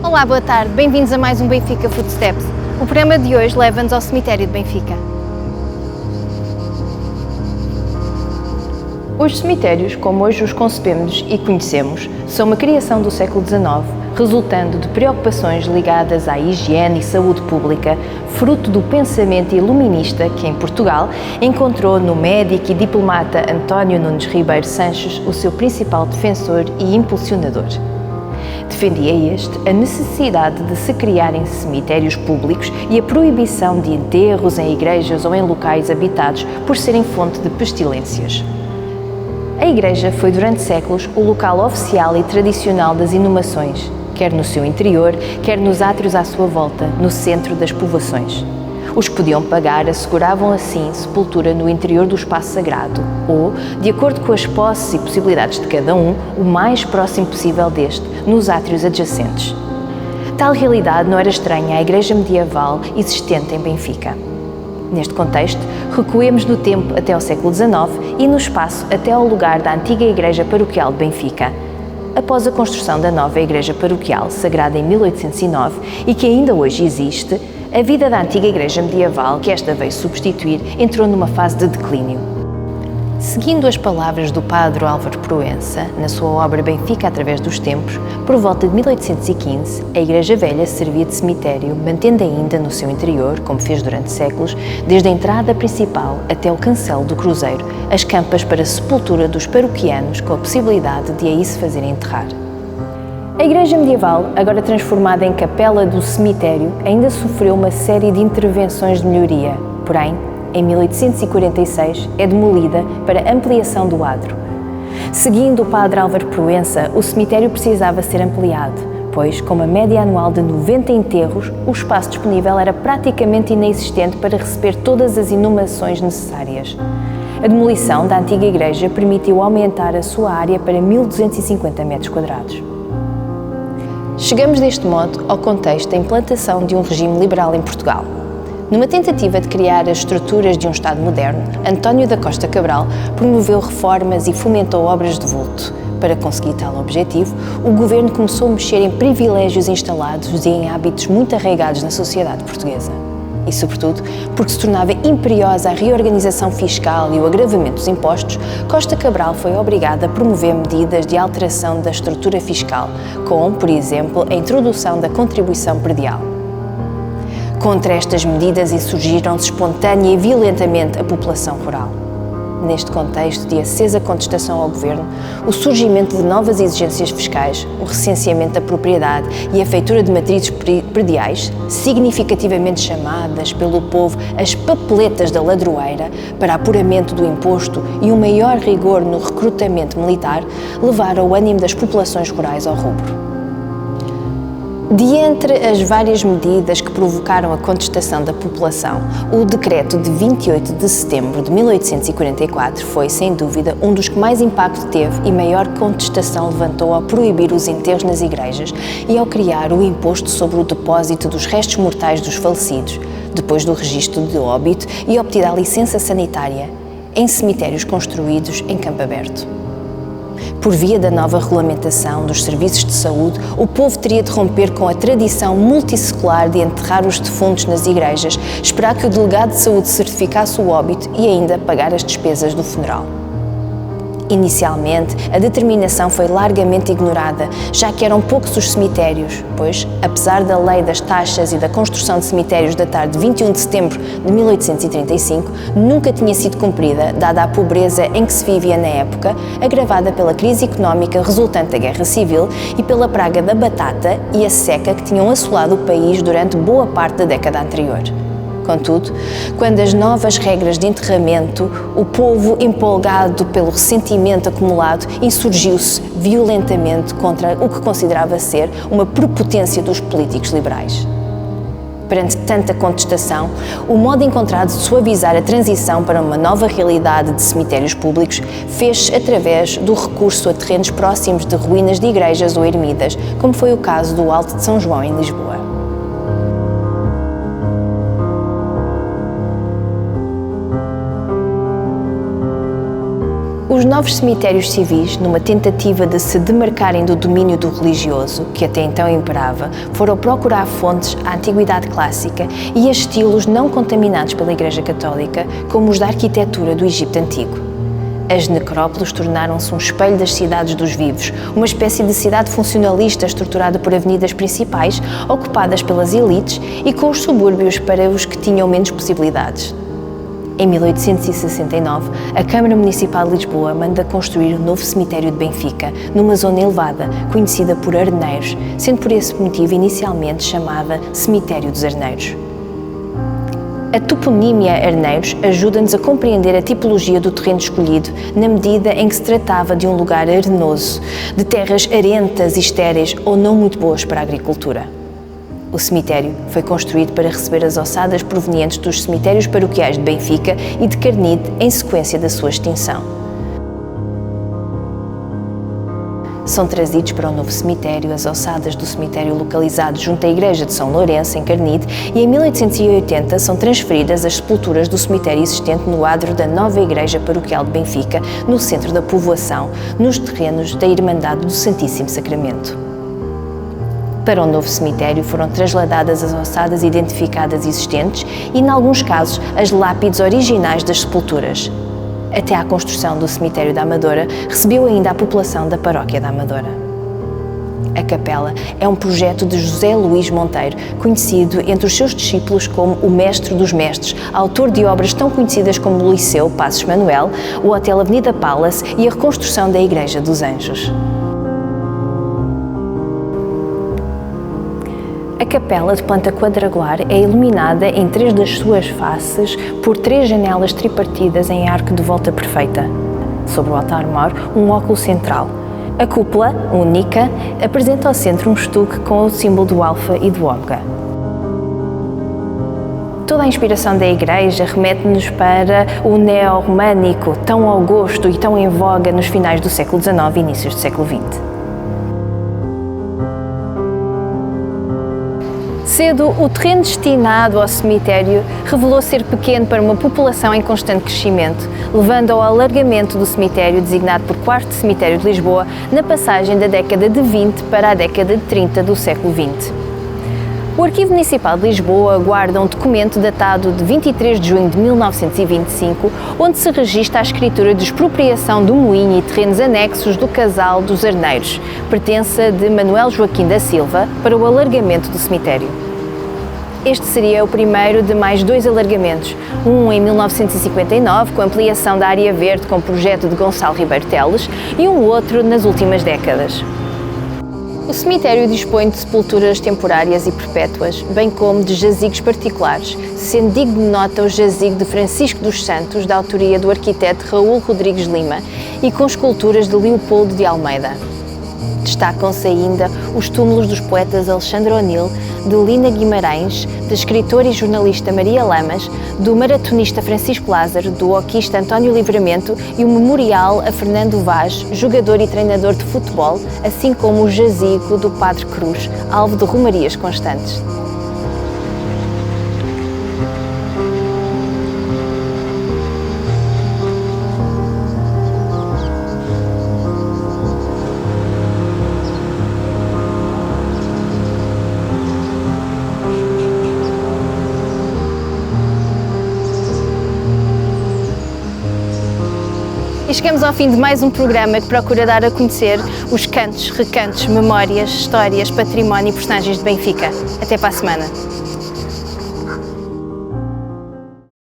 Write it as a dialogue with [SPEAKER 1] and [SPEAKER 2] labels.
[SPEAKER 1] Olá, boa tarde. Bem-vindos a mais um Benfica Footsteps. O programa de hoje leva-nos ao cemitério de Benfica. Os cemitérios, como hoje os concebemos e conhecemos, são uma criação do século XIX, resultando de preocupações ligadas à higiene e saúde pública, fruto do pensamento iluminista que, em Portugal, encontrou no médico e diplomata António Nunes Ribeiro Sanches o seu principal defensor e impulsionador. Defendia este a necessidade de se criarem cemitérios públicos e a proibição de enterros em igrejas ou em locais habitados por serem fonte de pestilências. A igreja foi durante séculos o local oficial e tradicional das inumações, quer no seu interior, quer nos átrios à sua volta, no centro das povoações. Os que podiam pagar asseguravam assim sepultura no interior do espaço sagrado ou, de acordo com as posses e possibilidades de cada um, o mais próximo possível deste, nos átrios adjacentes. Tal realidade não era estranha à igreja medieval existente em Benfica. Neste contexto, recuemos no tempo até ao século XIX e no espaço até ao lugar da antiga igreja paroquial de Benfica, após a construção da nova igreja paroquial, sagrada em 1809 e que ainda hoje existe. A vida da antiga igreja medieval, que esta veio substituir, entrou numa fase de declínio. Seguindo as palavras do padre Álvaro Proença, na sua obra Benfica através dos tempos, por volta de 1815, a Igreja Velha servia de cemitério, mantendo ainda no seu interior, como fez durante séculos, desde a entrada principal até o cancelo do cruzeiro, as campas para a sepultura dos paroquianos com a possibilidade de aí se fazerem enterrar. A igreja medieval, agora transformada em capela do cemitério, ainda sofreu uma série de intervenções de melhoria, porém, em 1846 é demolida para ampliação do adro. Seguindo o padre Álvaro Proença, o cemitério precisava ser ampliado, pois, com uma média anual de 90 enterros, o espaço disponível era praticamente inexistente para receber todas as inumações necessárias. A demolição da antiga igreja permitiu aumentar a sua área para 1.250 metros quadrados. Chegamos deste modo ao contexto da implantação de um regime liberal em Portugal. Numa tentativa de criar as estruturas de um Estado moderno, António da Costa Cabral promoveu reformas e fomentou obras de vulto. Para conseguir tal objetivo, o governo começou a mexer em privilégios instalados e em hábitos muito arraigados na sociedade portuguesa. E, sobretudo, porque se tornava imperiosa a reorganização fiscal e o agravamento dos impostos, Costa Cabral foi obrigado a promover medidas de alteração da estrutura fiscal, como, por exemplo, a introdução da contribuição predial. Contra estas medidas insurgiram-se espontânea e violentamente a população rural. Neste contexto de acesa contestação ao governo, o surgimento de novas exigências fiscais, o recenseamento da propriedade e a feitura de matrizes prediais, significativamente chamadas pelo povo as papeletas da ladroeira, para apuramento do imposto e um maior rigor no recrutamento militar, levaram o ânimo das populações rurais ao rubro. De entre as várias medidas que provocaram a contestação da população, o decreto de 28 de setembro de 1844 foi, sem dúvida, um dos que mais impacto teve e maior contestação levantou ao proibir os enterros nas igrejas e ao criar o imposto sobre o depósito dos restos mortais dos falecidos, depois do registro de óbito e obtida a licença sanitária, em cemitérios construídos em campo aberto. Por via da nova regulamentação dos serviços de saúde, o povo teria de romper com a tradição multissecular de enterrar os defuntos nas igrejas, esperar que o delegado de saúde certificasse o óbito e ainda pagar as despesas do funeral. Inicialmente, a determinação foi largamente ignorada, já que eram poucos os cemitérios, pois, apesar da lei das taxas e da construção de cemitérios datar de 21 de setembro de 1835, nunca tinha sido cumprida, dada a pobreza em que se vivia na época, agravada pela crise económica resultante da Guerra Civil e pela praga da batata e a seca que tinham assolado o país durante boa parte da década anterior. Contudo, quando as novas regras de enterramento, o povo, empolgado pelo ressentimento acumulado, insurgiu-se violentamente contra o que considerava ser uma prepotência dos políticos liberais. Perante tanta contestação, o modo encontrado de suavizar a transição para uma nova realidade de cemitérios públicos fez-se através do recurso a terrenos próximos de ruínas de igrejas ou ermidas, como foi o caso do Alto de São João em Lisboa. Os novos cemitérios civis, numa tentativa de se demarcarem do domínio do religioso, que até então imperava, foram procurar fontes à Antiguidade Clássica e a estilos não contaminados pela Igreja Católica, como os da arquitetura do Egito Antigo. As necrópolis tornaram-se um espelho das cidades dos vivos, uma espécie de cidade funcionalista estruturada por avenidas principais, ocupadas pelas elites e com os subúrbios para os que tinham menos possibilidades. Em 1869, a Câmara Municipal de Lisboa manda construir o novo cemitério de Benfica, numa zona elevada, conhecida por Arneiros, sendo por esse motivo inicialmente chamada Cemitério dos Arneiros. A toponímia Arneiros ajuda-nos a compreender a tipologia do terreno escolhido, na medida em que se tratava de um lugar arenoso, de terras arentas e estéreis ou não muito boas para a agricultura. O cemitério foi construído para receber as ossadas provenientes dos cemitérios paroquiais de Benfica e de Carnide em sequência da sua extinção. São trazidos para o novo cemitério as ossadas do cemitério localizado junto à Igreja de São Lourenço, em Carnide, e em 1880 são transferidas as sepulturas do cemitério existente no adro da nova Igreja Paroquial de Benfica, no centro da povoação, nos terrenos da Irmandade do Santíssimo Sacramento. Para o novo cemitério foram trasladadas as ossadas identificadas existentes e, em alguns casos, as lápides originais das sepulturas. Até à construção do cemitério da Amadora, recebeu ainda a população da paróquia da Amadora. A capela é um projeto de José Luís Monteiro, conhecido entre os seus discípulos como o Mestre dos Mestres, autor de obras tão conhecidas como o Liceu Passos Manuel, o Hotel Avenida Palace e a reconstrução da Igreja dos Anjos. A capela, de planta quadrangular, é iluminada em 3 das suas faces por 3 janelas tripartidas em arco de volta perfeita. Sobre o altar-mor, um óculo central. A cúpula, única, apresenta ao centro um estuque com o símbolo do alfa e do ômega. Toda a inspiração da Igreja remete-nos para o neo-românico, tão augusto e tão em voga nos finais do século XIX e inícios do século XX. Cedo, o terreno destinado ao cemitério revelou ser pequeno para uma população em constante crescimento, levando ao alargamento do cemitério designado por 4º Cemitério de Lisboa na passagem da década de 20 para a década de 30 do século XX. O Arquivo Municipal de Lisboa guarda um documento datado de 23 de junho de 1925, onde se registra a escritura de expropriação do moinho e terrenos anexos do Casal dos Arneiros, pertença de Manuel Joaquim da Silva, para o alargamento do cemitério. Este seria o primeiro de mais 2 alargamentos, um em 1959, com ampliação da área verde com o projeto de Gonçalo Ribeiro Teles, e um outro nas últimas décadas. O cemitério dispõe de sepulturas temporárias e perpétuas, bem como de jazigos particulares, sendo digno de nota o jazigo de Francisco dos Santos, da autoria do arquiteto Raul Rodrigues Lima, e com esculturas de Leopoldo de Almeida. Destacam-se ainda os túmulos dos poetas Alexandre O'Neill, de Lina Guimarães, da escritora e jornalista Maria Lamas, do maratonista Francisco Lázaro, do hoquista António Livramento e o memorial a Fernando Vaz, jogador e treinador de futebol, assim como o jazigo do Padre Cruz, alvo de romarias constantes. E chegamos ao fim de mais um programa que procura dar a conhecer os cantos, recantos, memórias, histórias, património e personagens de Benfica. Até para a semana.